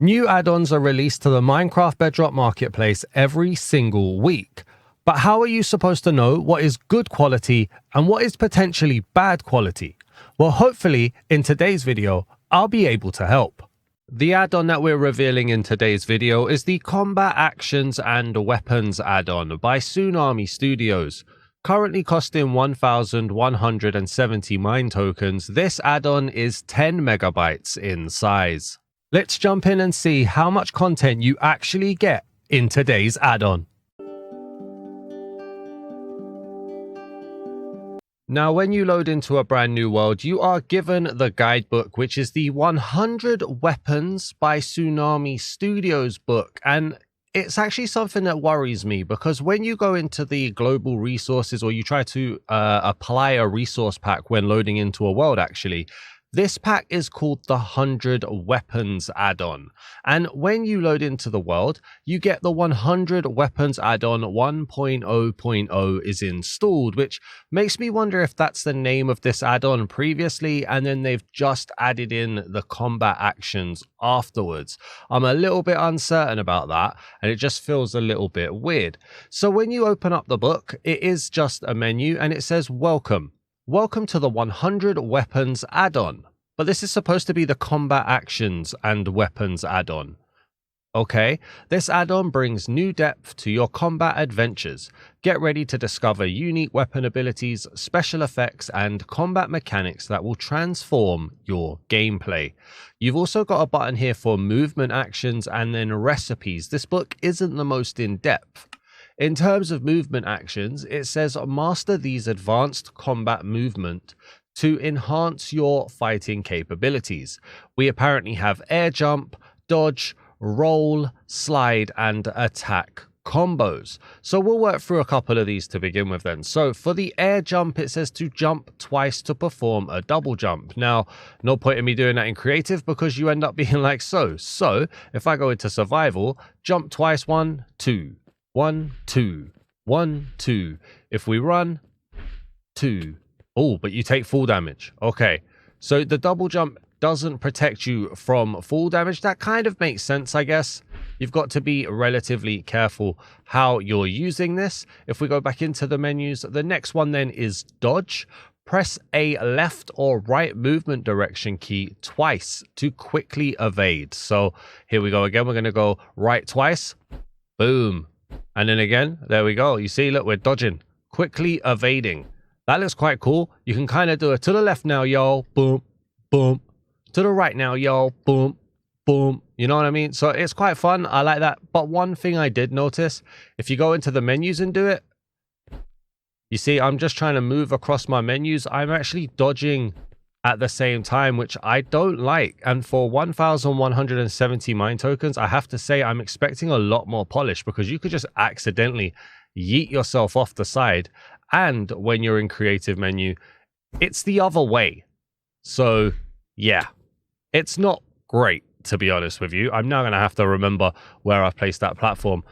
New add-ons are released to the Minecraft Bedrock marketplace every single week. But how are you supposed to know what is good quality and what is potentially bad quality? Well, hopefully in today's video, I'll be able to help. The add-on that we're revealing in today's video is the Combat Actions and Weapons add-on by Tsunami Studios. Currently costing 1,170 mine tokens, this add-on is 10 megabytes in size. Let's jump in and see how much content you actually get in today's add-on. Now, when you load into a brand new world, you are given the guidebook, which is the 100 Weapons by Tsunami Studios book. And it's actually something that worries me, because when you go into the global resources or you try to apply a resource pack when loading into a world, actually, this pack is called the 100 Weapons add-on. And when you load into the world, you get the 100 Weapons add-on 1.0.0 is installed, which makes me wonder if that's the name of this add-on previously, and then they've just added in the combat actions afterwards. I'm a little bit uncertain about that, and it just feels a little bit weird. So when you open up the book, it is just a menu, and it says, welcome. Welcome to the 100 Weapons add-on. But this is supposed to be the Combat Actions and Weapons add-on. Okay, this add-on brings new depth to your combat adventures. Get ready to discover unique weapon abilities, special effects, and combat mechanics that will transform your gameplay. You've also got a button here for movement actions and then recipes. This book isn't the most in-depth. In terms of movement actions, it says master these advanced combat movement to enhance your fighting capabilities. We apparently have air jump, dodge, roll, slide, and attack combos. So we'll work through a couple of these to begin with then. So for the air jump, it says to jump twice to perform a double jump. Now, no point in me doing that in creative because you end up being like so. So if I go into survival, jump twice, 1, 2. 1, 2, 1, 2. If we run, 2. Oh, but you take full damage. Okay, so the double jump doesn't protect you from full damage. That kind of makes sense, I guess. You've got to be relatively careful how you're using this. If we go back into the menus, the next one then is dodge. Press a left or right movement direction key twice to quickly evade. So here we go again. We're going to go right twice. Boom. And then again, there we go. You see, look, we're dodging, quickly evading. That looks quite cool. You can kind of do it to the left now, y'all. Boom, boom. To the right now, y'all. Boom, boom. You know what I mean? So it's quite fun. I like that. But one thing I did notice, if you go into the menus and do it, you see, I'm just trying to move across my menus. I'm actually dodging at the same time, which I don't like. And for 1,170 mine tokens, I have to say I'm expecting a lot more polish, because you could just accidentally yeet yourself off the side. And when you're in creative menu, it's the other way. So yeah, it's not great, to be honest with you. I'm now going to have to remember where I've placed that platform.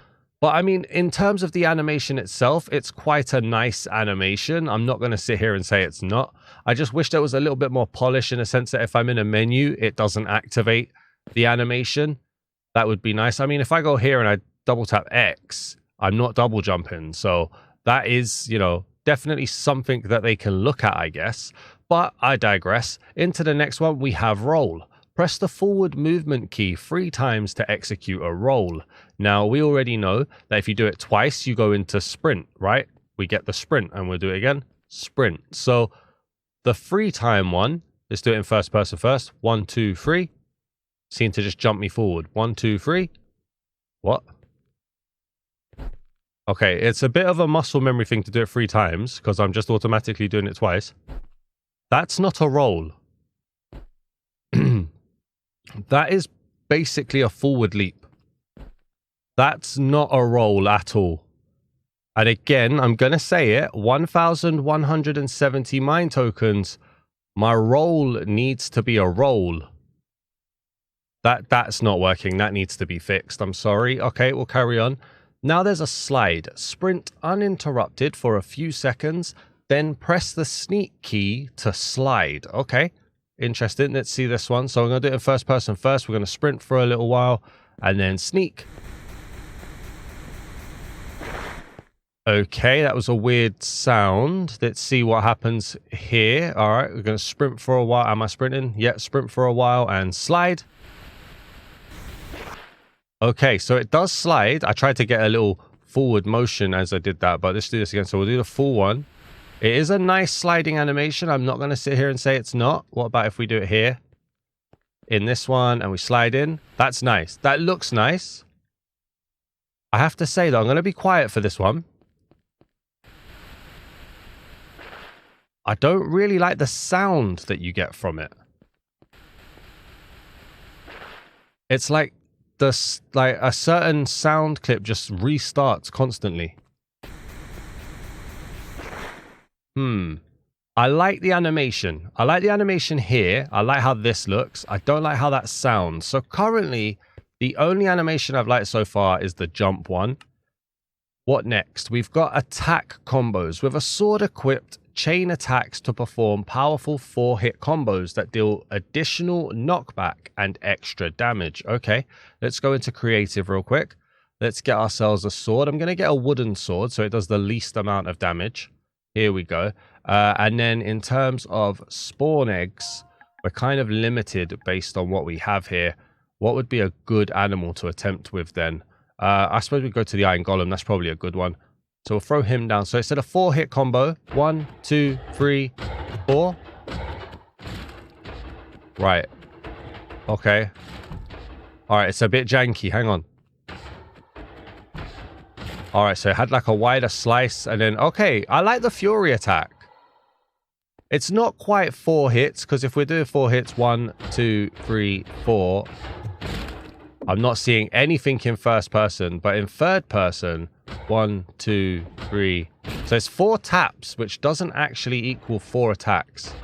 But I mean, in terms of the animation itself, it's quite a nice animation. I'm not going to sit here and say it's not. I just wish there was a little bit more polish, in a sense that if I'm in a menu, it doesn't activate the animation. That would be nice. I mean, if I go here and I double tap X, I'm not double jumping. So that is, you know, definitely something that they can look at, I guess. But I digress. Into the next one, we have roll. Press the forward movement key 3 times to execute a roll. Now, we already know that if you do it twice, you go into sprint, right? We get the sprint, and we'll do it again. Sprint. So the 3-time one, let's do it in first person first. 1, 2, 3. Seem to just jump me forward. 1, 2, 3. What? Okay, it's a bit of a muscle memory thing to do it 3 times, because I'm just automatically doing it twice. That's not a roll. That is basically a forward leap. That's not a roll at all. And again, I'm going to say it, 1,170 mine tokens. My roll needs to be a roll. That's not working. That needs to be fixed. I'm sorry. Okay, we'll carry on. Now there's a slide. Sprint uninterrupted for a few seconds, then press the sneak key to slide. Okay. interesting. Let's see this one. So I'm going to do it in first person first. We're going to sprint for a little while and then sneak. Okay, that was a weird sound. Let's see what happens here. All right, we're going to sprint for a while. Am I sprinting? Yeah, sprint for a while and slide. Okay, so it does slide. I tried to get a little forward motion as I did that, but let's do this again. So we'll do the full one. It is a nice sliding animation. I'm not going to sit here and say it's not. What about if we do it here? In this one, and we slide in. That's nice. That looks nice. I have to say, though, I'm going to be quiet for this one. I don't really like the sound that you get from it. It's like a certain sound clip just restarts constantly. I like the animation. I like the animation here. I like how this looks. I don't like how that sounds. So currently, the only animation I've liked so far is the jump one. What next? We've got attack combos. With a sword equipped, chain attacks to perform powerful 4-hit combos that deal additional knockback and extra damage. Okay, let's go into creative real quick. Let's get ourselves a sword. I'm going to get a wooden sword so it does the least amount of damage. Here we go. And then in terms of spawn eggs, we're kind of limited based on what we have here. What would be a good animal to attempt with then? I suppose we go to the Iron Golem. That's probably a good one. So we'll throw him down. So instead of 4-hit combo, 1, 2, 3, 4. Right. Okay. All right, it's a bit janky. Hang on. All right, so it had like a wider slice and then, okay, I like the Fury attack. It's not quite 4 hits because if we're doing 4 hits, 1, 2, 3, 4, I'm not seeing anything in first person, but in third person, 1, 2, 3. So it's 4 taps, which doesn't actually equal 4 attacks.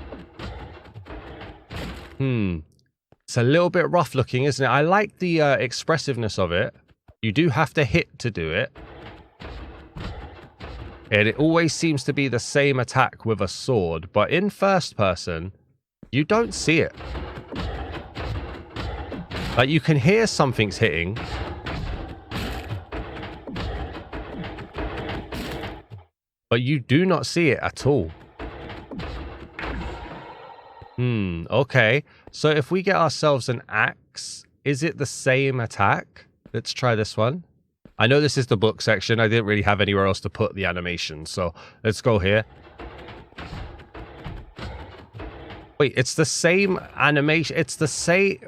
It's a little bit rough looking, isn't it? I like the expressiveness of it. You do have to hit to do it. And it always seems to be the same attack with a sword, but in first person, you don't see it. Like, you can hear something's hitting. But you do not see it at all. Okay. So if we get ourselves an axe, is it the same attack? Let's try this one. I know this is the book section. I didn't really have anywhere else to put the animation. So let's go here. Wait, it's the same animation. It's the same.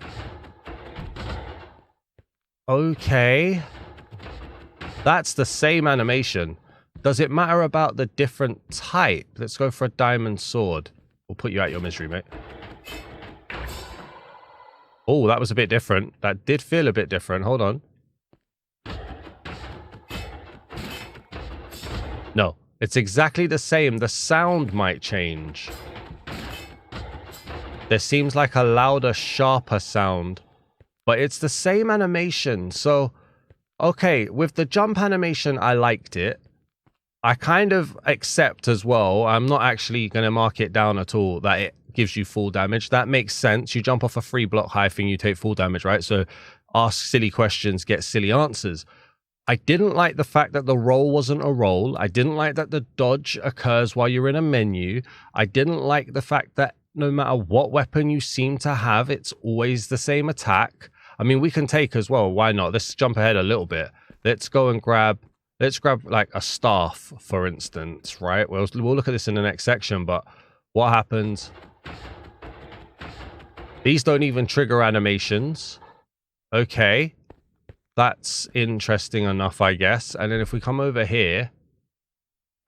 Okay. That's the same animation. Does it matter about the different type? Let's go for a diamond sword. We'll put you out your misery, mate. Oh, that was a bit different. That did feel a bit different. Hold on. No, it's exactly the same. The sound might change. There seems like a louder, sharper sound. But it's the same animation. So, okay, with the jump animation, I liked it. I kind of accept as well. I'm not actually going to mark it down at all that it gives you full damage. That makes sense. You jump off a 3-block high thing, you take full damage, right? So ask silly questions, get silly answers. I didn't like the fact that the roll wasn't a roll. I didn't like that the dodge occurs while you're in a menu. I didn't like the fact that no matter what weapon you seem to have, it's always the same attack. I mean, we can take as well. Why not? Let's jump ahead a little bit. Let's go and grab... Let's grab like a staff, for instance, right? We'll look at this in the next section, but what happens? These don't even trigger animations. Okay. That's interesting enough, I guess. And then if we come over here,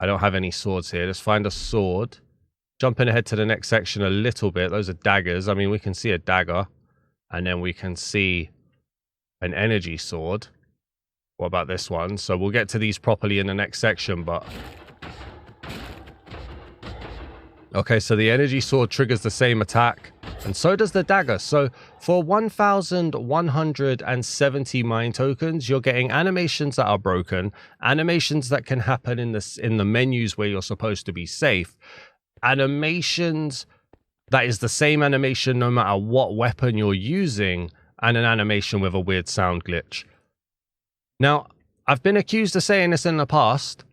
I don't have any swords here. Let's find a sword. Jumping ahead to the next section a little bit. Those are daggers. I mean, we can see a dagger. And then we can see an energy sword. What about this one? So we'll get to these properly in the next section, but... Okay, so the energy sword triggers the same attack, and so does the dagger. So for 1,170 mine tokens, you're getting animations that are broken, animations that can happen in the menus where you're supposed to be safe, animations that is the same animation no matter what weapon you're using, and an animation with a weird sound glitch. Now, I've been accused of saying this in the past.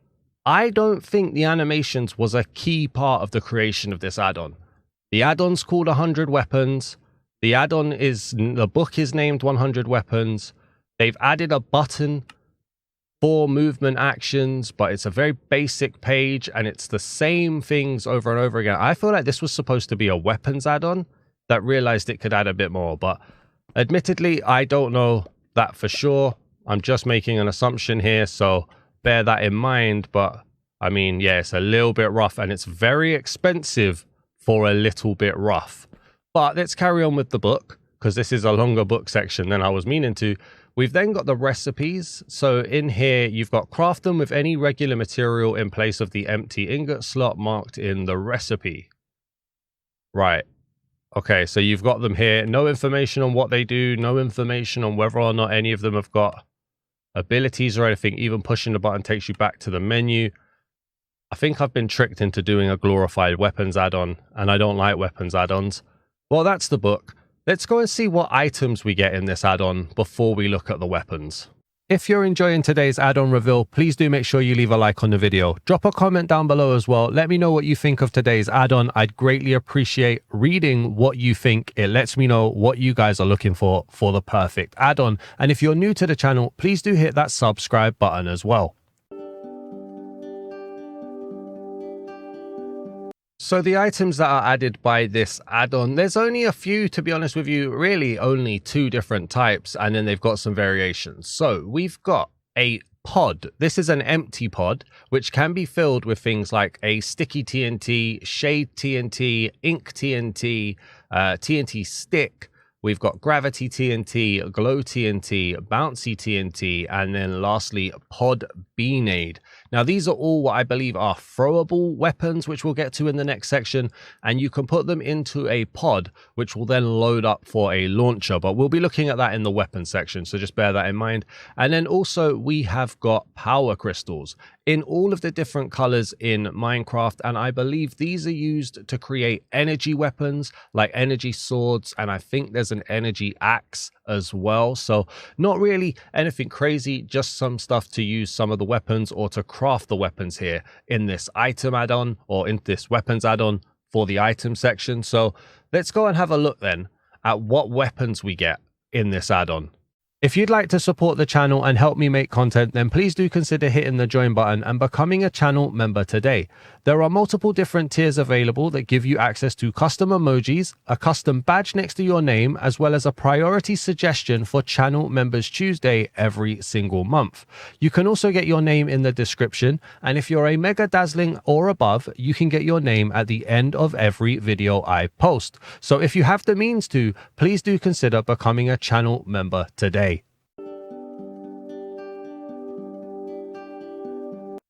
I don't think the animations was a key part of the creation of this add-on. The add-on's called 100 Weapons. The book is named 100 Weapons. They've added a button for movement actions, but it's a very basic page and it's the same things over and over again. I feel like this was supposed to be a weapons add-on that realized it could add a bit more, but admittedly, I don't know that for sure. I'm just making an assumption here, so bear that in mind. But I mean, yeah, it's a little bit rough and it's very expensive for a little bit rough. But let's carry on with the book, because this is a longer book section than I was meaning to. We've then got the recipes. So in here, you've got craft them with any regular material in place of the empty ingot slot marked in the recipe. Right. Okay, so you've got them here. No information on what they do. No information on whether or not any of them have got abilities or anything. Even pushing the button takes you back to the menu. I think I've been tricked into doing a glorified weapons add-on, and I don't like weapons add-ons. Well, that's the book. Let's go and see what items we get in this add-on before we look at the weapons. If you're enjoying today's add-on reveal, please do make sure you leave a like on the video. Drop a comment down below as well. Let me know what you think of today's add-on. I'd greatly appreciate reading what you think. It lets me know what you guys are looking for the perfect add-on. And if you're new to the channel, please do hit that subscribe button as well. So the items that are added by this add-on, there's only a few, to be honest with you, really only 2 different types, and then they've got some variations. So we've got a pod. This is an empty pod, which can be filled with things like a sticky TNT, shade TNT, ink TNT, TNT stick. We've got gravity TNT, glow TNT, bouncy TNT, and then lastly, pod beanade. Now, these are all what I believe are throwable weapons, which we'll get to in the next section, and you can put them into a pod, which will then load up for a launcher, but we'll be looking at that in the weapons section, so just bear that in mind. And then also, we have got power crystals in all of the different colors in Minecraft, and I believe these are used to create energy weapons, like energy swords, and I think there's an energy axe as well. So not really anything crazy, just some stuff to use some of the weapons or to craft the weapons here in this item add-on or in this weapons add-on for the item section. So let's go and have a look then at what weapons we get in this add-on. If you'd like to support the channel and help me make content, then please do consider hitting the join button and becoming a channel member today. There are multiple different tiers available that give you access to custom emojis, a custom badge next to your name, as well as a priority suggestion for Channel Members Tuesday every single month. You can also get your name in the description, and if you're a Mega Dazzling or above, you can get your name at the end of every video I post. So if you have the means to, please do consider becoming a channel member today.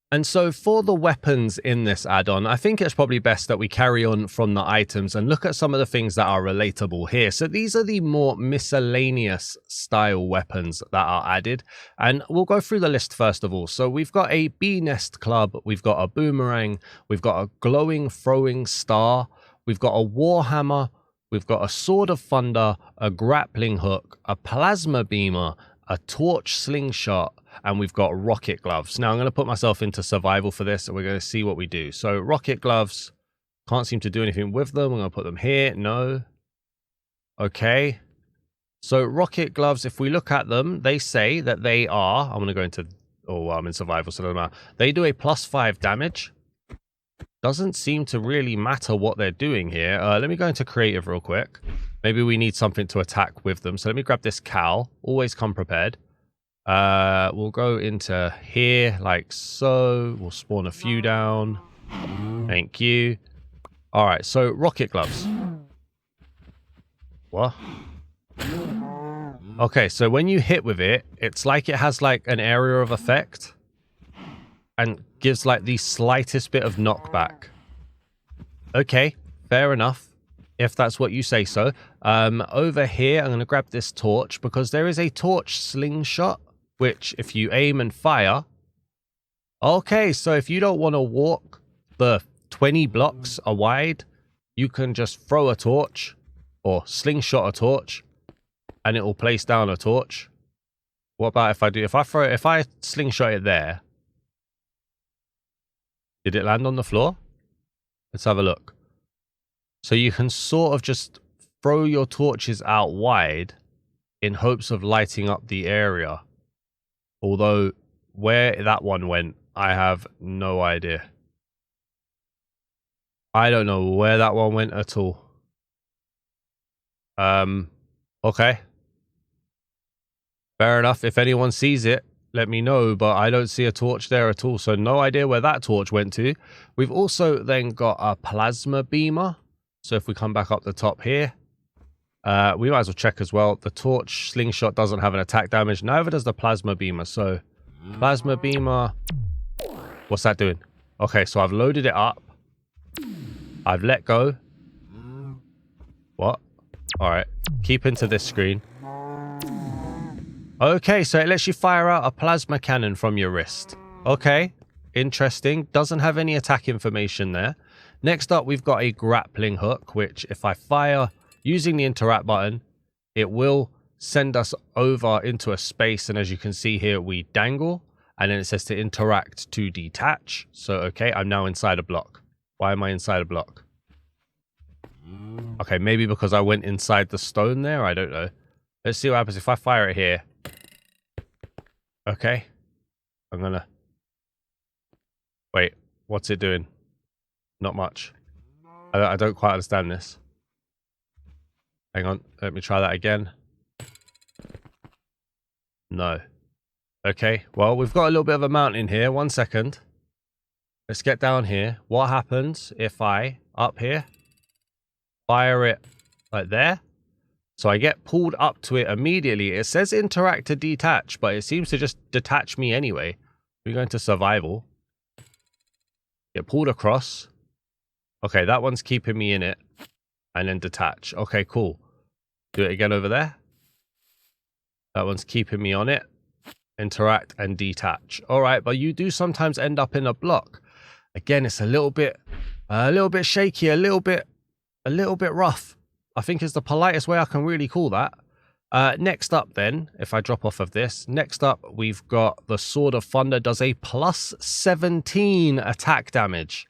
And so for the weapons in this add-on, I think it's probably best that we carry on from the items and look at some of the things that are relatable here. So these are the more miscellaneous style weapons that are added, and we'll go through the list first of all. So we've got a bee nest club, we've got a boomerang, we've got a glowing throwing star, we've got a warhammer, we've got a sword of thunder, a grappling hook, a plasma beamer, a torch slingshot, and we've got rocket gloves. Now I'm going to put myself into survival for this, and we're going to see what we do. So rocket gloves, can't seem to do anything with them. I'm going to put them here. No. Okay. So rocket gloves, if we look at them, they say that they are, I'm going to go into, oh, well, I'm in survival, so it doesn't matter. They do a +5 damage. Doesn't seem to really matter what they're doing here. Let me go into creative real quick. Maybe we need something to attack with them. So let me grab this cow. Always come prepared. We'll go into here like so. We'll spawn a few down. Thank you. All right, so rocket gloves. What? Okay, so when you hit with it, it's like it has like an area of effect and gives like the slightest bit of knockback. Okay, fair enough, if that's what you say so. Over here, I'm going to grab this torch because there is a torch slingshot, which if you aim and fire... Okay, so if you don't want to walk the 20 blocks wide, you can just throw a torch or slingshot a torch and it will place down a torch. What about if I slingshot it there? Did it land on the floor? Let's have a look. So you can sort of just throw your torches out wide in hopes of lighting up the area. Although where that one went, I have no idea. I don't know where that one went at all. Okay. Fair enough. If anyone sees it, let me know, but I don't see a torch there at all, so no idea where that torch went to. We've also then got a plasma beamer. So if we come back up the top here, we might as well check as well. The torch slingshot doesn't have an attack damage, neither does the plasma beamer. So plasma beamer, what's that doing? Okay, so I've loaded it up. I've let go. What? All right, keep into this screen. Okay, so it lets you fire out a plasma cannon from your wrist. Okay, interesting. Doesn't have any attack information there. Next up, we've got a grappling hook, which if I fire using the interact button, it will send us over into a space. And as you can see here, we dangle. And then it says to interact to detach. So, okay, I'm now inside a block. Why am I inside a block? Okay, maybe because I went inside the stone there. I don't know. Let's see what happens if I fire it here. Okay. I'm gonna... Wait, what's it doing? Not much. I don't quite understand this. Hang on, let me try that again. No. Okay, well, we've got a little bit of a mountain here. 1 second. Let's get down here. What happens if I, up here, fire it like there? So I get pulled up to it immediately. It says interact to detach, but it seems to just detach me anyway. We're going to survival. Get pulled across. Okay, that one's keeping me in it. And then detach. Okay, cool. Do it again over there. That one's keeping me on it. Interact and detach. All right, but you do sometimes end up in a block. Again, it's a little bit shaky, a little bit rough. I think is the politest way I can really call that. Next up then, if I drop off of this, next up we've got the Sword of Thunder. Does a plus 17 attack damage.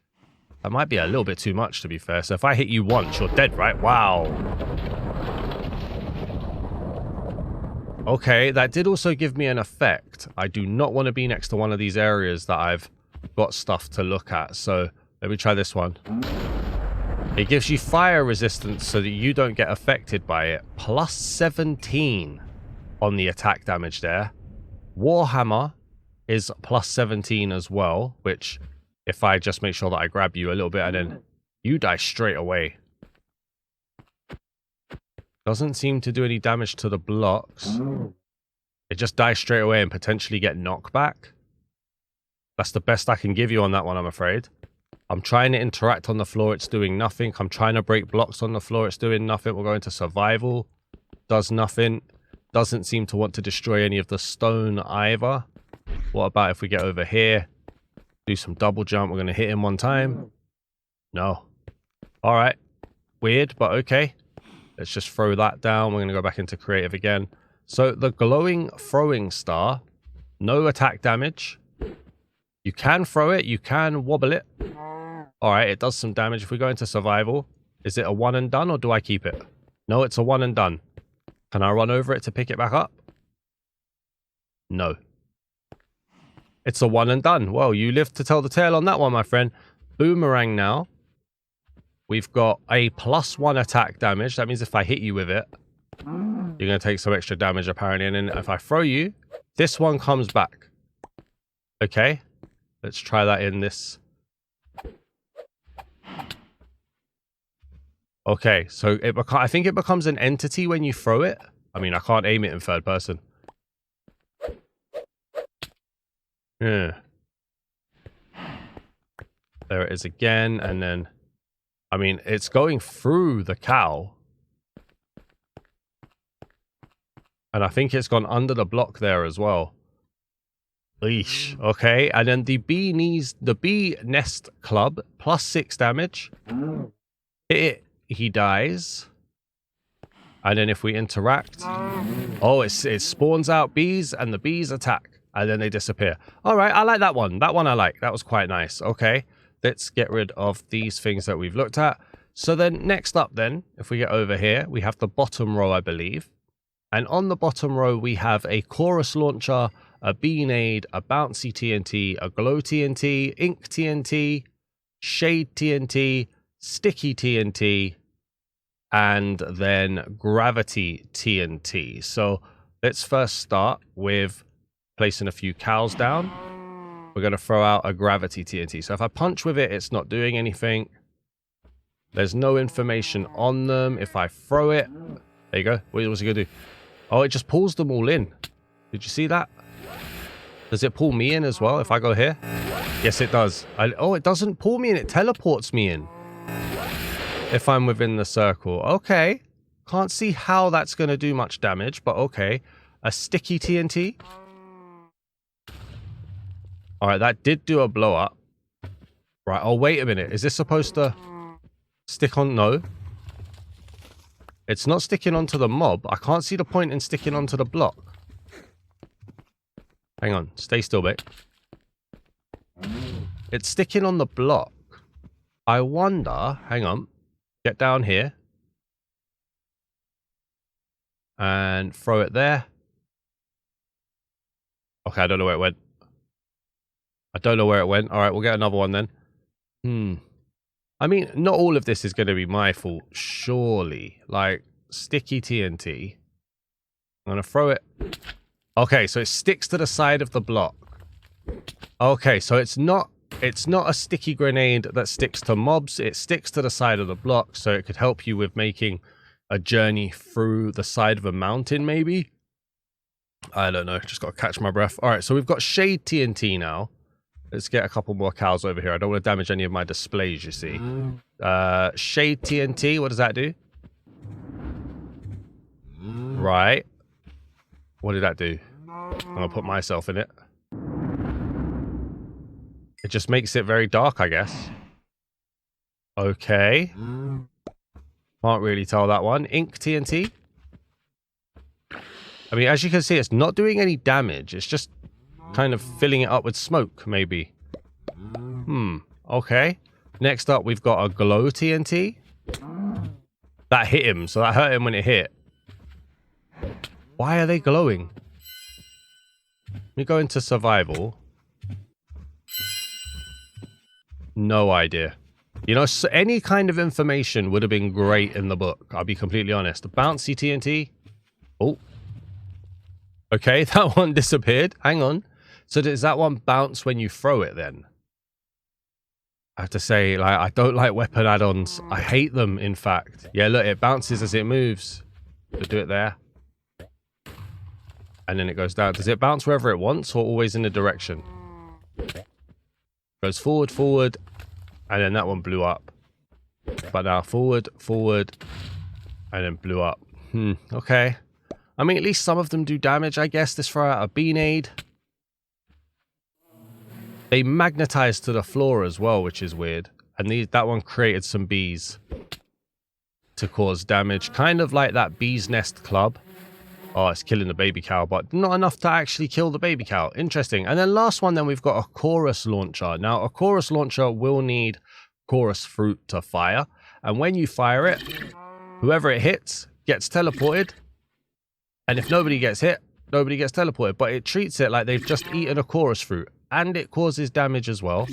That might be a little bit too much, to be fair. So if I hit you once, you're dead, right? Wow. Okay, that did also give me an effect. I do not want to be next to one of these areas that I've got stuff to look at. So let me try this one. It gives you fire resistance so that you don't get affected by it. Plus 17 on the attack damage there. Warhammer is plus 17 as well, which if I just make sure that I grab you a little bit and then you die straight away. Doesn't seem to do any damage to the blocks. It just dies straight away and potentially get knockback. That's the best I can give you on that one, I'm afraid. I'm trying to interact on the floor, it's doing nothing. I'm trying to break blocks on the floor, it's doing nothing. We'll go into survival. Does nothing. Doesn't seem to want to destroy any of the stone either. What about if we get over here? Do some double jump. We're going to hit him one time. No. Alright. Weird, but okay. Let's just throw that down. We're going to go back into creative again. So the glowing throwing star. No attack damage. You can throw it. You can wobble it. Alright, it does some damage. If we go into survival, is it a one and done or do I keep it? No, it's a one and done. Can I run over it to pick it back up? No. It's a one and done. Well, you live to tell the tale on that one, my friend. Boomerang now. We've got a +1 attack damage. That means if I hit you with it, you're going to take some extra damage apparently. And then if I throw you, this one comes back. Okay. Let's try that in this. Okay, so I think it becomes an entity when you throw it. I mean, I can't aim it in third person. Yeah. There it is again, and then... I mean, it's going through the cow. And I think it's gone under the block there as well. Eesh. Okay, and then the bee nest club, +6 damage. He dies. And then if we interact, oh, it spawns out bees and the bees attack and then they disappear. All right, I like that one. That one I like. That was quite nice. Okay, let's get rid of these things that we've looked at. So then next up then, if we get over here, we have the bottom row, I believe. And on the bottom row, we have a chorus launcher, a beanade, a bouncy TNT, a glow TNT, ink TNT, shade TNT, sticky TNT, and then gravity TNT. So let's first start with placing a few cows down. We're going to throw out a gravity TNT. So if I punch with it, it's not doing anything. There's no information on them. If I throw it, there you go. What's it going to do? Oh, it just pulls them all in. Did you see that? Does it pull me in as well if I go here? Yes, it does. Oh, it doesn't pull me in. It teleports me in. If I'm within the circle. Okay. Can't see how that's going to do much damage, but okay. A sticky TNT. Alright, that did do a blow up. Right, oh, wait a minute. Is this supposed to stick on? No. It's not sticking onto the mob. I can't see the point in sticking onto the block. Hang on. Stay still, mate. It's sticking on the block. I wonder... Hang on. Get down here. And throw it there. Okay, I don't know where it went. I don't know where it went. Alright, we'll get another one then. I mean, not all of this is going to be my fault, surely. Like, sticky TNT. I'm going to throw it. Okay, so it sticks to the side of the block. Okay, so it's not a sticky grenade that sticks to mobs. It sticks to the side of the block, so it could help you with making a journey through the side of a mountain, maybe? I don't know. Just got to catch my breath. All right, so we've got shade TNT now. Let's get a couple more cows over here. I don't want to damage any of my displays, you see. Shade TNT, what does that do? Right. What did that do? I'm going to put myself in it. It just makes it very dark, I guess. Okay. Can't really tell that one. Ink TNT. I mean, as you can see, it's not doing any damage. It's just kind of filling it up with smoke, maybe. Okay. Next up, we've got a glow TNT. That hit him, so that hurt him when it hit. Why are they glowing? Let me go into survival. No idea. You know, so any kind of information would have been great in the book. I'll be completely honest. Bouncy TNT. Oh. Okay, that one disappeared. Hang on. So does that one bounce when you throw it then? I have to say, like, I don't like weapon add-ons. I hate them, in fact. Yeah, look, it bounces as it moves. So do it there. And then it goes down. Does it bounce wherever it wants or always in a direction? Goes forward, forward. And then that one blew up. But now forward, forward. And then blew up. Okay. I mean, at least some of them do damage, I guess. Let's throw out a beanade. They magnetize to the floor as well, which is weird. And that one created some bees to cause damage. Kind of like that bee's nest club. Oh, it's killing the baby cow, but not enough to actually kill the baby cow. Interesting. And then last one, then we've got a chorus launcher. Now, a chorus launcher will need chorus fruit to fire. And when you fire it, whoever it hits gets teleported. And if nobody gets hit, nobody gets teleported. But it treats it like they've just eaten a chorus fruit. And it causes damage as well.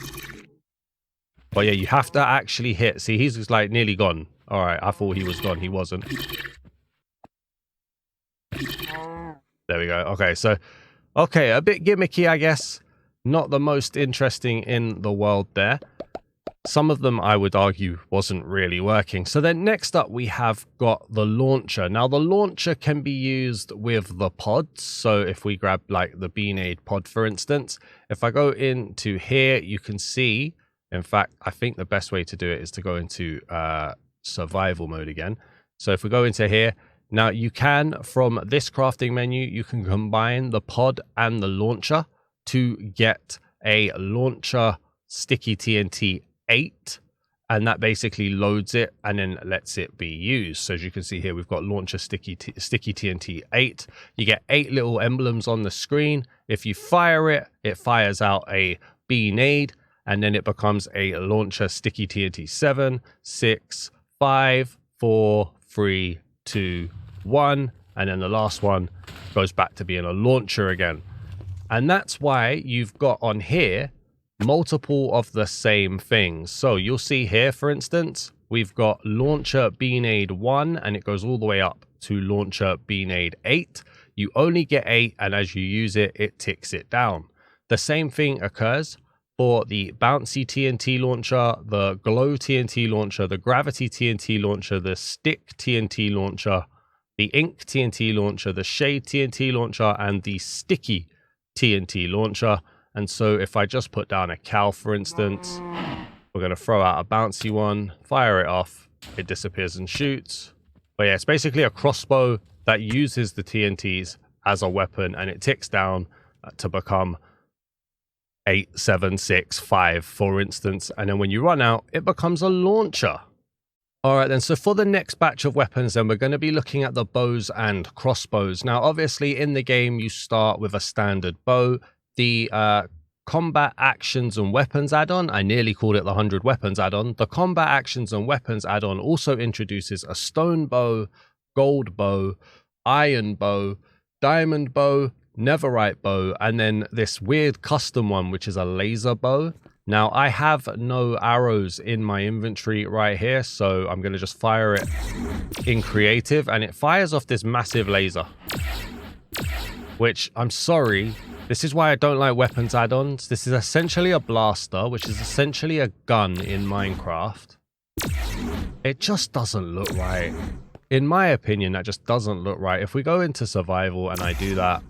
But yeah, you have to actually hit. See, he's just like nearly gone. All right, I thought he was gone. He wasn't. There we go. Okay, so, okay, a bit gimmicky, I guess. Not the most interesting in the world there. Some of them, I would argue, wasn't really working. So then next up, we have got the launcher. Now, the launcher can be used with the pods. So if we grab like the beanade pod, for instance, if I go into here, you can see, in fact, I think the best way to do it is to go into survival mode again. So if we go into here, now you can, from this crafting menu, you can combine the pod and the launcher to get a launcher sticky TNT 8, and that basically loads it and then lets it be used. So as you can see here, we've got launcher sticky TNT 8. You get 8 little emblems on the screen. If you fire it, it fires out a B-nade, and then it becomes a launcher sticky TNT 7, 6, 5, 4, 3, 2, 1, and then the last one goes back to being a launcher again. And that's why you've got on here multiple of the same things. So you'll see here, for instance, we've got launcher B-nade 1, and it goes all the way up to launcher B-nade 8. You only get 8, and as you use it, it ticks it down. The same thing occurs for the bouncy TNT launcher, the glow TNT launcher, the gravity TNT launcher, the stick TNT launcher, the ink TNT launcher, the shade TNT launcher, and the sticky TNT launcher. And so if I just put down a cow, for instance, we're going to throw out a bouncy one, fire it off, it disappears and shoots. But yeah, it's basically a crossbow that uses the TNTs as a weapon, and it ticks down to become 8, 7, 6, 5, for instance. And then when you run out, it becomes a launcher. All right, then, so for the next batch of weapons, then we're going to be looking at the bows and crossbows. Now, obviously, in the game, you start with a standard bow. The Combat Actions and Weapons add-on, I nearly called it the 100 Weapons add-on. The Combat Actions and Weapons add-on also introduces a stone bow, gold bow, iron bow, diamond bow, netherite bow, and then this weird custom one, which is a laser bow. Now, I have no arrows in my inventory right here, so I'm going to just fire it in creative, and it fires off this massive laser. Which, I'm sorry, this is why I don't like weapons add-ons. This is essentially a blaster, which is essentially a gun in Minecraft. It just doesn't look right. In my opinion, that just doesn't look right. If we go into survival and I do that,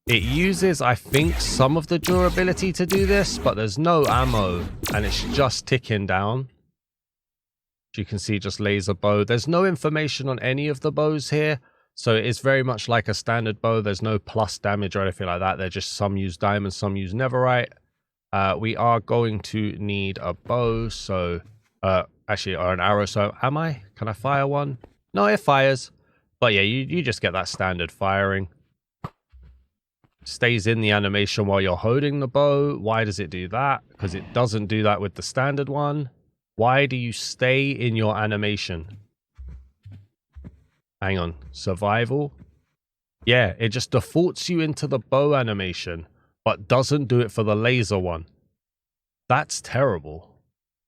it uses, I think, some of the durability to do this, but there's no ammo, and it's just ticking down. As you can see, just laser bow. There's no information on any of the bows here, so it is very much like a standard bow. There's no plus damage or anything like that. They're just, some use diamond, some use netherite. We are going to need a bow, so actually, or an arrow. So am I? Can I fire one? No, it fires. But yeah, you just get that standard firing. Stays in the animation while you're holding the bow. Why does it do that? Because it doesn't do that with the standard one. Why do you stay in your animation? Hang on. Survival. Yeah, it just defaults you into the bow animation, but doesn't do it for the laser one. That's terrible.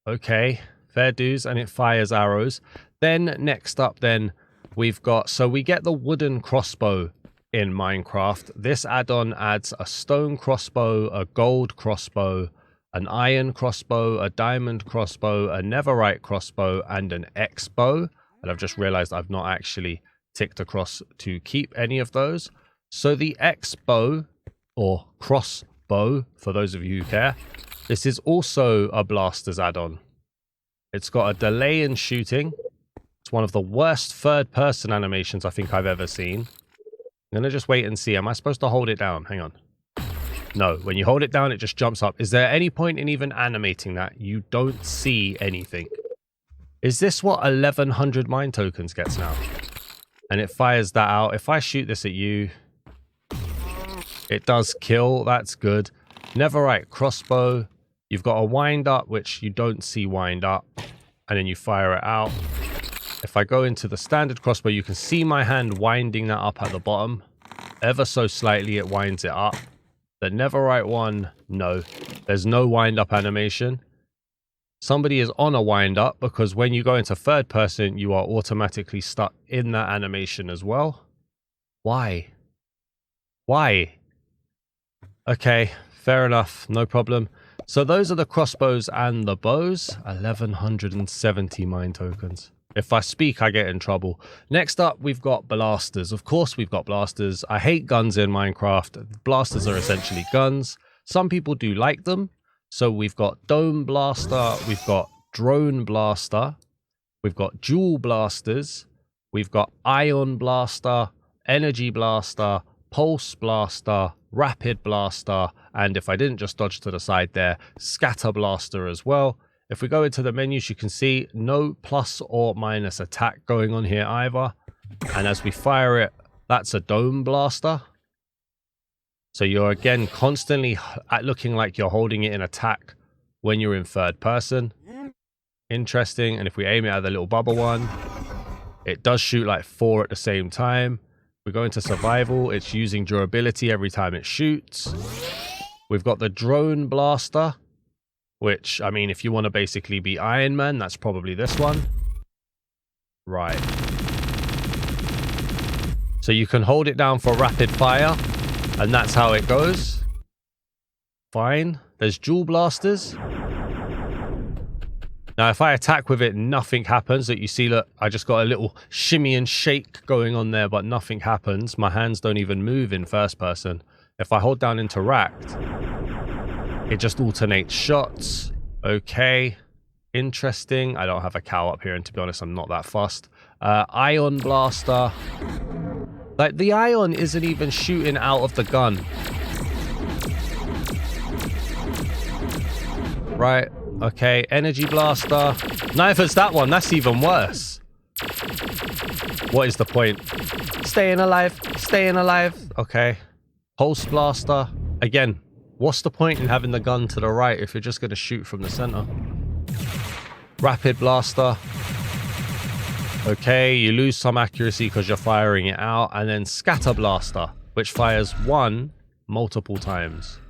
Okay, fair dues, and it fires arrows. Then next up, then we've got, so we get the wooden crossbow in Minecraft. This add-on adds a stone crossbow, a gold crossbow, an iron crossbow, a diamond crossbow, a netherite crossbow, and an X bow. And I've just realized I've not actually ticked across to keep any of those. So the X bow, or crossbow, for those of you who care, this is also a blaster's add-on. It's got a delay in shooting. It's one of the worst third-person animations I think I've ever seen. I'm going to just wait and see. Am I supposed to hold it down? Hang on. No, when you hold it down, it just jumps up. Is there any point in even animating that? You don't see anything. Is this what 1100 mine tokens gets now? And it fires that out. If I shoot this at you, it does kill. That's good. Netherite crossbow. You've got a wind up, which you don't see wind up. And then you fire it out. If I go into the standard crossbow, you can see my hand winding that up at the bottom. Ever so slightly, it winds it up. The netherite one, no. There's no wind up animation. Somebody is on a wind up because when you go into third person, you are automatically stuck in that animation as well. Why? Why? Okay, fair enough. No problem. So those are the crossbows and the bows. 1170 mine tokens. If I speak, I get in trouble. Next up, we've got blasters. Of course, we've got blasters. I hate guns in Minecraft. Blasters are essentially guns. Some people do like them. So we've got dome blaster. We've got drone blaster. We've got dual blasters. We've got ion blaster, energy blaster, pulse blaster, rapid blaster. And if I didn't just dodge to the side there, scatter blaster as well. If we go into the menus, you can see no plus or minus attack going on here either. And as we fire it, that's a dome blaster. So you're again constantly looking like you're holding it in attack when you're in third person. Interesting. And if we aim it at the little bubble one, it does shoot like 4 at the same time. We go into survival. It's using durability every time it shoots. We've got the drone blaster, which, I mean, if you want to basically be Iron Man, that's probably this one. Right. So you can hold it down for rapid fire, and that's how it goes. Fine. There's dual blasters. Now, if I attack with it, nothing happens. That you see, look, I just got a little shimmy and shake going on there, but nothing happens. My hands don't even move in first person. If I hold down interact, it just alternates shots. Okay. Interesting. I don't have a cow up here, and to be honest, I'm not that fussed. Ion blaster. Like, the ion isn't even shooting out of the gun. Right. Okay, energy blaster. Now if it's that one, that's even worse. What is the point? Staying alive. Staying alive. Okay. Pulse blaster. Again, what's the point in having the gun to the right if you're just going to shoot from the center? Rapid blaster. Okay, you lose some accuracy because you're firing it out. And then scatter blaster, which fires one multiple times.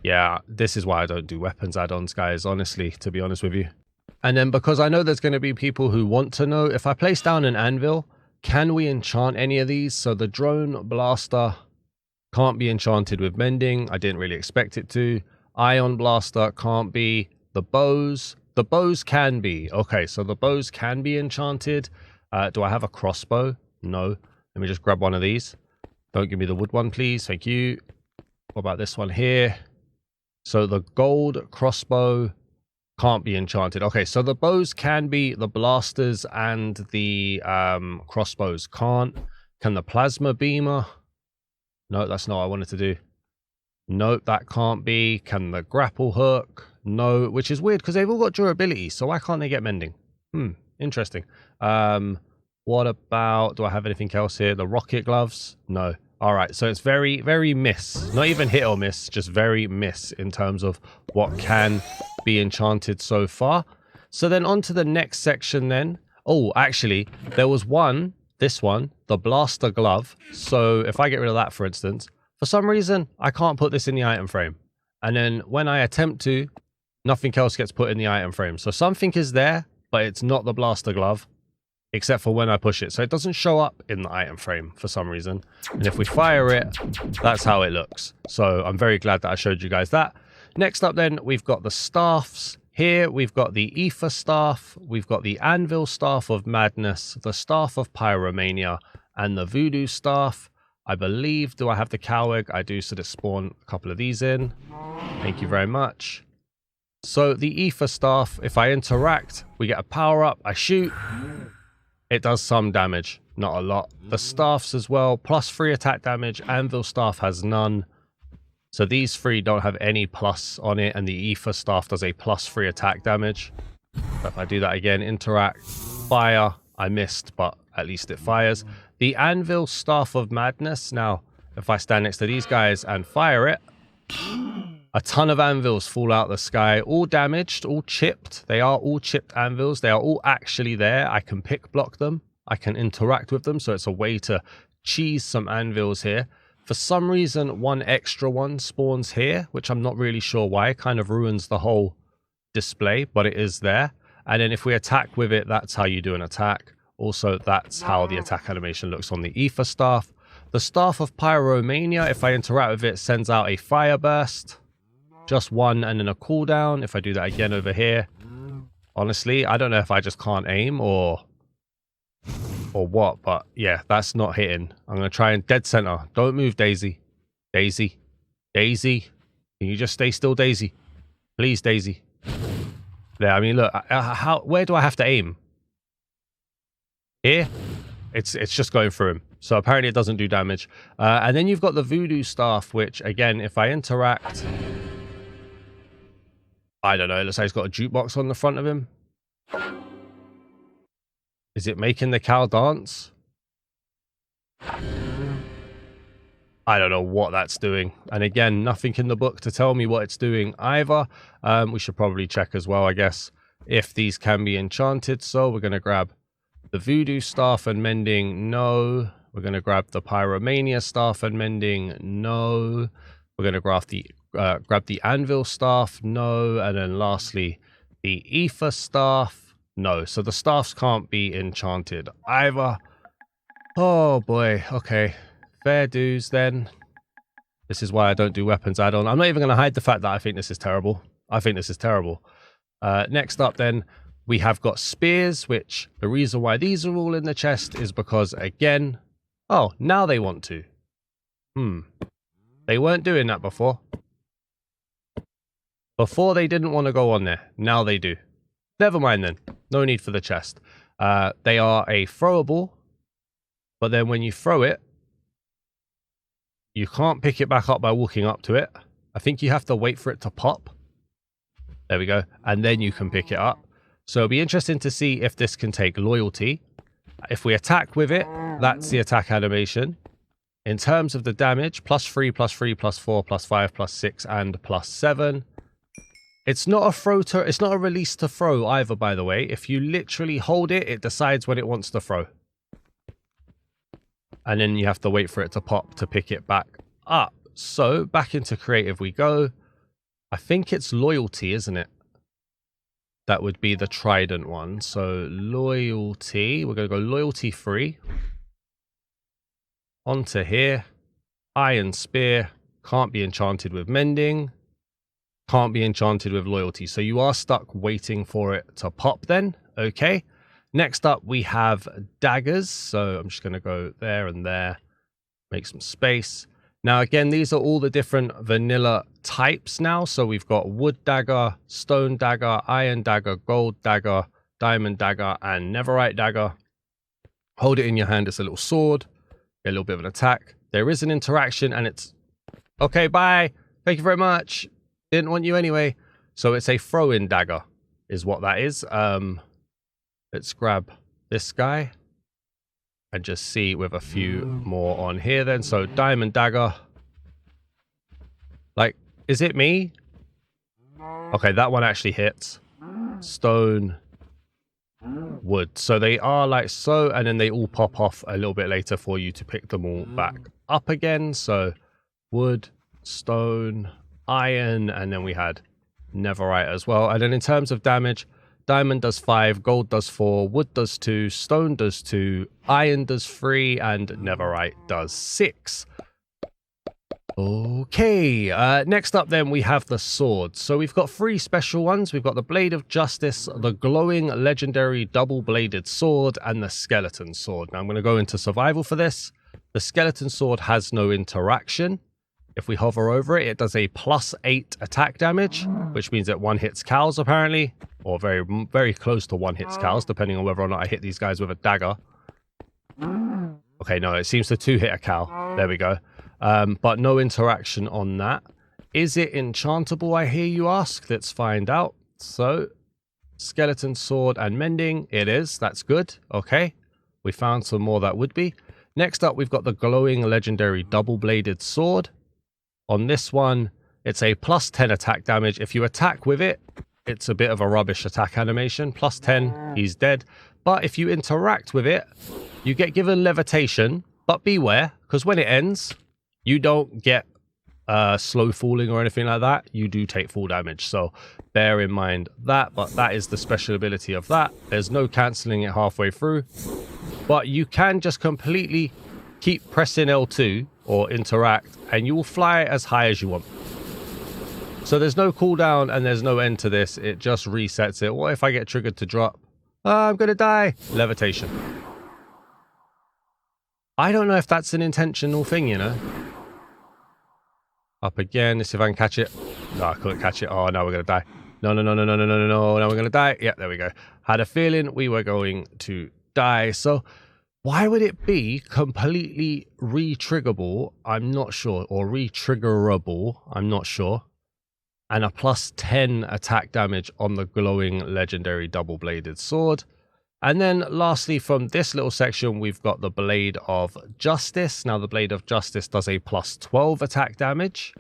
Yeah, this is why I don't do weapons add-ons, guys, honestly, to be honest with you. And then because I know there's going to be people who want to know, if I place down an anvil, can we enchant any of these? So the drone blaster can't be enchanted with mending. I didn't really expect it to. Ion blaster can't be. The bows can be. Okay, so the bows can be enchanted. Do I have a crossbow? No. Let me just grab one of these. Don't give me the wood one, please. Thank you. What about this one here? So the gold crossbow can't be enchanted. Okay, so the bows can be, the blasters and the crossbows can't. Can the plasma beamer? No, that's not what I wanted to do. Nope, that can't be. Can the grapple hook? No, which is weird because they've all got durability, so why can't they get mending? Interesting. What about, do I have anything else here? The rocket gloves? No. All right, so it's very, very miss. Not even hit or miss, just very miss in terms of what can be enchanted so far. So then on to the next section then. Oh, actually, there was one, this one, the blaster glove. So if I get rid of that, for instance, for some reason, I can't put this in the item frame. And then when I attempt to, nothing else gets put in the item frame. So something is there, but it's not the blaster glove. Except for when I push it. So it doesn't show up in the item frame for some reason. And if we fire it, that's how it looks. So I'm very glad that I showed you guys that. Next up then, we've got the staffs. Here we've got the Ether Staff. We've got the Anvil Staff of Madness, the Staff of Pyromania, and the Voodoo Staff. I believe, do I have the cow egg? I do, so to spawn a couple of these in. Thank you very much. So the Ether Staff, if I interact, we get a power up, I shoot. It does some damage, not a lot. The staffs as well, +3 attack damage. Anvil staff has none. So these three don't have any plus on it, and the Ether staff does a +3 attack damage. But if I do that again, interact, fire, I missed, but at least it fires. The Anvil Staff of Madness, now, if I stand next to these guys and fire it, a ton of anvils fall out the sky, all damaged, all chipped. They are all chipped anvils. They are all actually there. I can pick block them. I can interact with them. So it's a way to cheese some anvils here. For some reason, one extra one spawns here, which I'm not really sure why. It kind of ruins the whole display, but it is there. And then if we attack with it, that's how you do an attack. Also, that's how the attack animation looks on the Ether Staff. The Staff of Pyromania, if I interact with it, sends out a fire burst. Just one and then a cooldown. If I do that again over here, honestly, I don't know if I just can't aim or what, but yeah, that's not hitting. I'm going to try and dead center. Don't move, Daisy. Daisy. Daisy. Can you just stay still, Daisy? Please, Daisy. There, I mean, look, where do I have to aim? Here? It's just going through him. So apparently it doesn't do damage. And then you've got the Voodoo Staff, which, again, if I interact... I don't know. It looks like he's got a jukebox on the front of him. Is it making the cow dance? I don't know what that's doing. And again, nothing in the book to tell me what it's doing either. We should probably check as well, I guess, if these can be enchanted. So we're going to grab the voodoo staff and mending. No. We're going to grab the pyromania staff and mending. No. We're going to grab the anvil staff. No. And then lastly, the ether staff. No. So the staffs can't be enchanted either. Oh boy. Okay. Fair dues then. This is why I don't do weapons add-on. I'm not even going to hide the fact that I think this is terrible. I think this is terrible. Next up then, we have got spears, which the reason why these are all in the chest is because, again... Oh, now they want to. They weren't doing that before. Before they didn't want to go on there. Now they do. Never mind then. No need for the chest. They are a throwable. But then when you throw it, you can't pick it back up by walking up to it. I think you have to wait for it to pop. There we go. And then you can pick it up. So it'll be interesting to see if this can take loyalty. If we attack with it, that's the attack animation. In terms of the damage, +3, +3, +4, +5, +6, and +7. It's not a throw to, it's not a release to throw either, by the way. If you literally hold it, it decides when it wants to throw. And then you have to wait for it to pop to pick it back up. So back into creative we go. I think it's loyalty, isn't it? That would be the trident one. So loyalty, we're going to go loyalty 3. Onto here. Iron spear. Can't be enchanted with mending. Can't be enchanted with loyalty. So you are stuck waiting for it to pop then. Okay. Next up, we have daggers. So I'm just going to go there and there. Make some space. Now, again, these are all the different vanilla types now. So we've got wood dagger, stone dagger, iron dagger, gold dagger, diamond dagger, and netherite dagger. Hold it in your hand. It's a little sword. Get a little bit of an attack. There is an interaction and it's... Okay, bye. Thank you very much. Didn't want you anyway. So it's a throw-in dagger is what that is. Let's grab this guy and just see with a few more on here then. So diamond dagger. Like, is it me? Okay, that one actually hits. Stone, wood. So they are like so, and then they all pop off a little bit later for you to pick them all back up again. So wood, stone, iron, and then we had netherite as well. And then in terms of damage, diamond does 5, gold does 4, wood does 2, stone does 2, iron does 3, and netherite does 6. Okay, next up then we have the swords. So we've got 3 special ones. We've got the Blade of Justice, the glowing legendary double-bladed sword, and the skeleton sword. Now I'm going to go into survival for this. The skeleton sword has no interaction. If we hover over it, it does a +8 attack damage, which means that one hits cows apparently, or very, very close to one hits cows, depending on whether or not I hit these guys with a dagger. Okay, no, it seems to 2-hit a cow. There we go. But no interaction on that. Is it enchantable, I hear you ask? Let's find out. So, skeleton sword and mending. It is. That's good. Okay. We found some more that would be. Next up, we've got the glowing legendary double-bladed sword. On this one, it's a +10 attack damage. If you attack with it, it's a bit of a rubbish attack animation. +10, he's dead. But if you interact with it, you get given levitation. But beware, because when it ends, you don't get slow falling or anything like that. You do take full damage. So bear in mind that. But that is the special ability of that. There's no cancelling it halfway through. But you can just completely keep pressing L2 or interact, and you will fly as high as you want. So there's no cooldown and there's no end to this. It just resets it. What if I get triggered to drop? I'm going to die. Levitation. I don't know if that's an intentional thing, you know. Up again. Let's see if I can catch it. No, I couldn't catch it. Oh, now we're going to die. No. Now we're going to die. Yeah, there we go. Had a feeling we were going to die. So why would it be completely re-triggerable? I'm not sure. Or re-triggerable. I'm not sure. and a plus 10 attack damage on the glowing legendary double-bladed sword. And then lastly, from this little section, we've got the Blade of Justice. Now, the Blade of Justice does a plus 12 attack damage,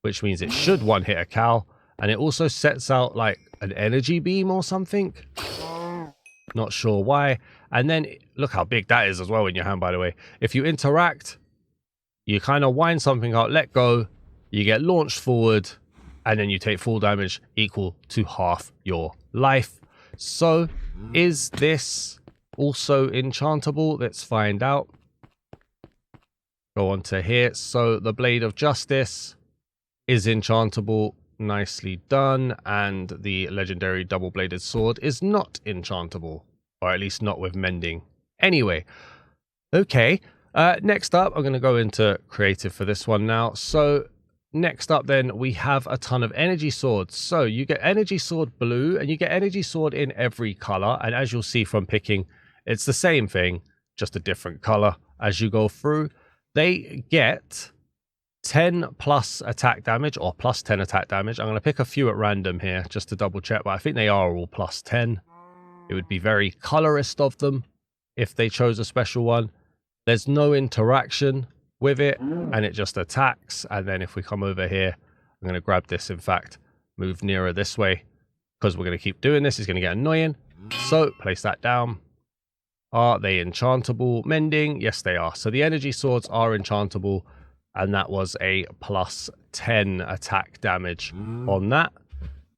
which means it should one-hit a cow. And it also sets out like an energy beam or something. Not sure why. And then look how big that is as well in your hand, by the way. If you interact, you kind of wind something out, let go, you get launched forward, and then you take full damage equal to half your life. So, is this also enchantable? Let's find out. Go on to here. So, the Blade of Justice is enchantable. Nicely done. And the legendary double-bladed sword is not enchantable. Or at least not with mending. Anyway. Okay. Next up, I'm going to go into creative for this one now. So, next up then, we have a ton of energy swords. So you get energy sword blue and you get energy sword in every color. And as you'll see from picking, it's the same thing, just a different color as you go through. They get 10 plus attack damage or plus 10 attack damage. I'm going to pick a few at random here just to double check, but I think they are all plus 10. It would be very colorist of them if they chose a special one. There's no interaction with it, and it just attacks. And then if we come over here, I'm going to grab this, in fact, move nearer this way, because we're going to keep doing this. It's going to get annoying. So place that down. Are they enchantable? Mending? Yes, they are. So the energy swords are enchantable, and that was a plus 10 attack damage on that.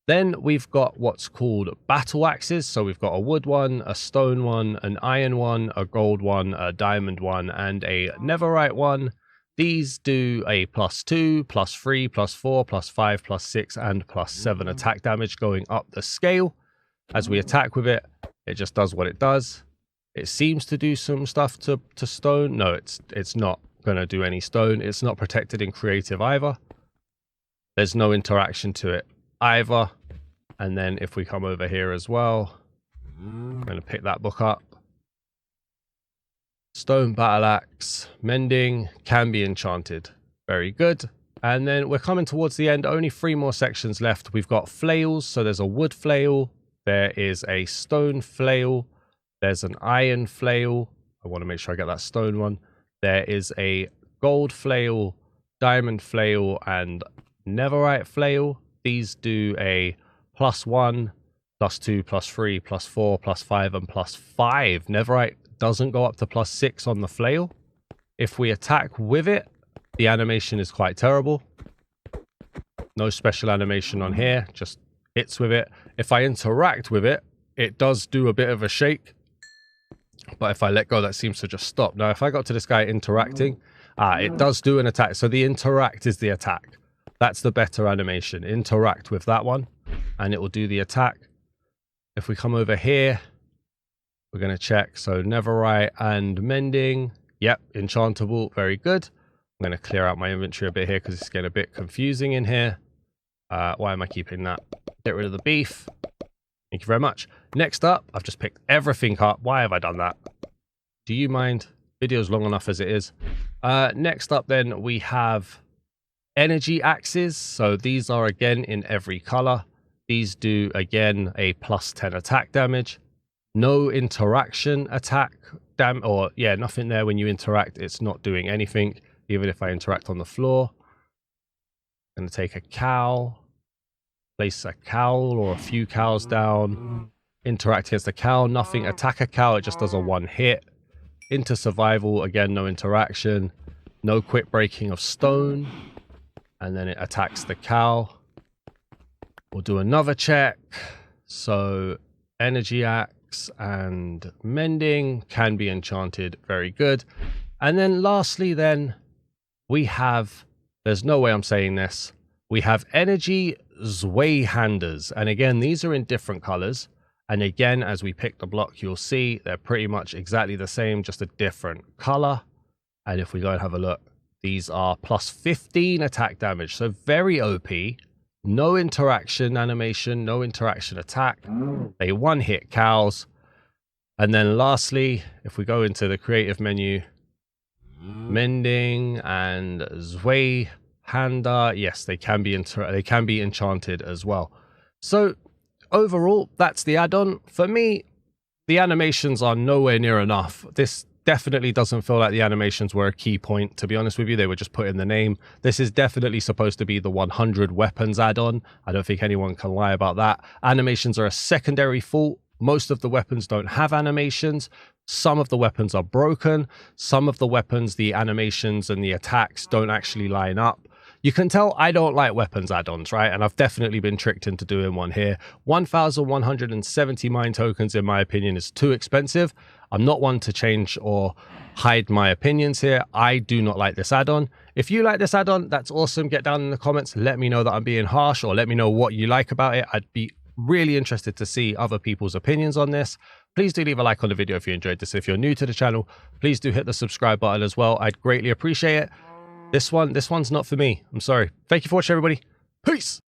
Then we've got what's called battle axes. So we've got a wood one, a stone one, an iron one, a gold one, a diamond one, and a netherite one. These do a plus 2, plus 3, plus 4, plus 5, plus 6, and plus 7 attack damage going up the scale. As we attack with it, it just does what it does. It seems to do some stuff to stone. No, it's not going to do any stone. It's not protected in creative either. There's no interaction to it either. And then if we come over here as well, I'm going to pick that book up. Stone battle axe, mending, can be enchanted. Very good. And then we're coming towards the end. Only 3 more sections left. We've got flails. So there's a wood flail. There is a stone flail. There's an iron flail. I want to make sure I get that stone one. There is a gold flail, diamond flail, and netherite flail. These do a plus 1, plus 2, plus 3, plus 4, plus 5, and plus 5. Netherite doesn't go up to plus 6 on the flail. If we attack with it, the animation is quite terrible. No special animation on here, just hits with it. If I interact with it, it does do a bit of a shake. But if I let go, that seems to just stop. Now, if I got to this guy interacting, it does do an attack. So the interact is the attack. That's the better animation. Interact with that one, and it will do the attack. If we come over here, we're going to check. So netherite and mending. Yep, enchantable. Very good. I'm going to clear out my inventory a bit here because it's getting a bit confusing in here. Why am I keeping that? Get rid of the beef. Thank you very much. Next up, I've just picked everything up. Why have I done that? Do you mind? Video's long enough as it is. Next up then, we have energy axes. So these are again in every color. These do again a plus 10 attack damage. No interaction attack nothing there. When you interact, it's not doing anything, even if I interact on the floor. I'm going to take a cow, place a cow or a few cows down, interact against the cow, nothing. Attack a cow, it just does a 1 hit. Into survival, again, no interaction, no quick breaking of stone, and then it attacks the cow. We'll do another check. So energy axe and mending can be enchanted. Very good. And then lastly then, we have, there's no way I'm saying this, we have energy Zweihanders. And again, these are in different colors. And again, as we pick the block, you'll see they're pretty much exactly the same, just a different color. And if we go and have a look, these are plus 15 attack damage. So very OP. No interaction animation, no interaction attack. They 1-hit cows. And then lastly, if we go into the creative menu, mending and panda. Yes, they can be enchanted as well. So overall, that's the add-on. For me, the animations are nowhere near enough. This definitely doesn't feel like the animations were a key point, to be honest with you. They were just put in the name. This is definitely supposed to be the 100 weapons add-on. I don't think anyone can lie about that. Animations are a secondary fault. Most of the weapons don't have animations. Some of the weapons are broken. Some of the weapons, the animations and the attacks don't actually line up. You can tell I don't like weapons add-ons, right? And I've definitely been tricked into doing one here. 1,170 mine tokens, in my opinion, is too expensive. I'm not one to change or hide my opinions here. I do not like this add-on. If you like this add-on, that's awesome. Get down in the comments. Let me know that I'm being harsh, or let me know what you like about it. I'd be really interested to see other people's opinions on this. Please do leave a like on the video if you enjoyed this. If you're new to the channel, please do hit the subscribe button as well. I'd greatly appreciate it. This one's not for me. I'm sorry. Thank you for watching, everybody. Peace.